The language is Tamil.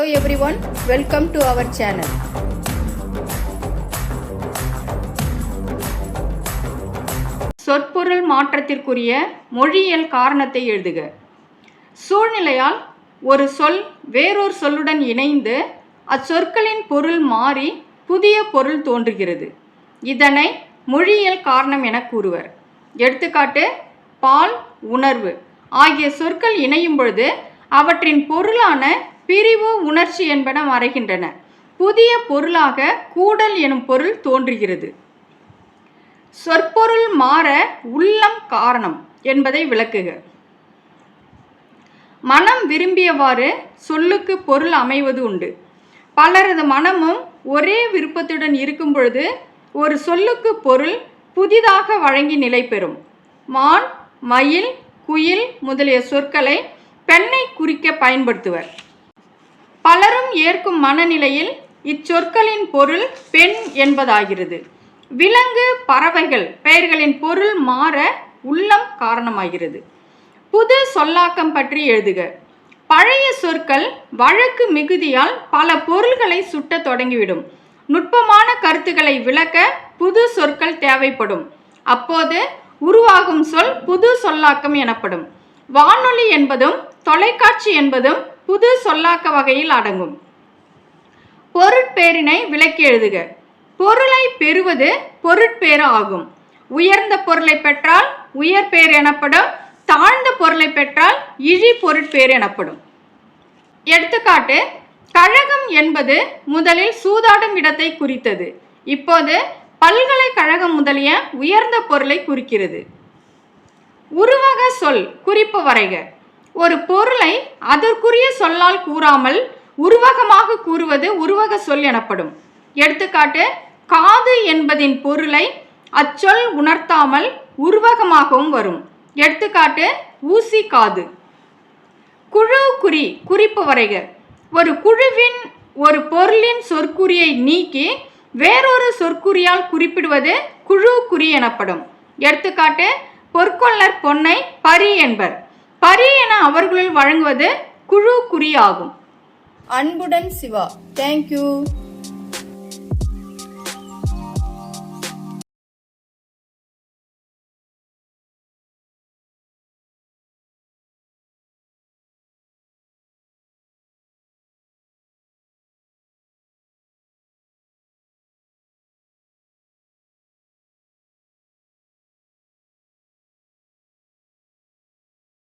Hello everyone, welcome to our channel. சொற்பொருள் மாற்றத்திற்குரிய மொழியியல் காரணத்தை எழுதுக. சூழ்நிலையால் ஒரு சொல் வேறொரு சொல்லுடன் இணைந்து அச்சொற்களின் பொருள் மாறி புதிய பொருள் தோன்றுகிறது. இதனை மொழியியல் காரணம் என கூறுவர். எடுத்துக்காட்டு, பால், உணர்வு ஆகிய சொற்கள் இணையும் பொழுது அவற்றின் பொருளான பிரிவு, உணர்ச்சி என்பன மறைகின்றன. புதிய பொருளாக கூடல் எனும் பொருள் தோன்றுகிறது. சொற்பொருள் மாற உள்ளம் காரணம் என்பதை விளக்குக. மனம் விரும்பியவாறு சொல்லுக்கு பொருள் அமைவது உண்டு. பலரது மனமும் ஒரே விருப்பத்துடன் இருக்கும் பொழுது ஒரு சொல்லுக்கு பொருள் புதிதாக வழங்கி நிலை பெறும். மான், மயில், குயில் முதலிய சொற்களை பெண்ணை குறிக்க பயன்படுத்துவர். பலரும் ஏற்கும் மனநிலையில் இச்சொற்களின் பொருள் பெண் என்பதாகிறது. விலங்கு, பறவைகள் பெயர்களின் பொருள் மாற உள்ளம் காரணமாகிறது. புது சொல்லாக்கம் பற்றி எழுதுக. பழைய சொற்கள் வழக்கு மிகுதியால் பல பொருள்களை சுட்ட தொடங்கிவிடும். நுட்பமான கருத்துக்களை விளக்க புது சொற்கள் தேவைப்படும். அப்போது உருவாகும் சொல் புது சொல்லாக்கம் எனப்படும். வானொலி என்பதும் தொலைக்காட்சி என்பதும் புது சொல்லாக்க வகையில் அடங்கும். பொருட்பேரினை விளக்கி எழுதுக. பொருளை பெறுவது பொருட்பேறு ஆகும். உயர்ந்த பொருளை பெற்றால் உயர்பேறு எனப்படும். தாழ்ந்த பொருளை பெற்றால் இழி பொருட்பேறு எனப்படும். எடுத்துக்காட்டு, கழகம் என்பது முதலில் சூதாடும் இடத்தை குறித்தது. இப்போது பல்கலைக்கழகம் முதலிய உயர்ந்த பொருளை குறிக்கிறது. உருவக சொல் குறிப்பு வரைக. ஒரு பொருளை அதற்குரிய சொல்லால் கூறாமல் உருவகமாக கூறுவது உருவக சொல் எனப்படும். எடுத்துக்காட்டு, காது என்பதின் பொருளை அச்சொல் உணர்த்தாமல் உருவகமாகவும் வரும். எடுத்துக்காட்டு, ஊசி காது. குழு குறி குறிப்பு வரைக. ஒரு குழுவின் ஒரு பொருளின் சொற்குறியை நீக்கி வேறொரு சொற்குறியால் குறிப்பிடுவது குழு குறி எனப்படும். எடுத்துக்காட்டு, பொற்கொள்ளர் பொன்னை பரி என்பர். பரி என அவர்களுள் வழங்குவது குழு குறி ஆகும். அன்புடன் சிவா. தேங்க்யூ.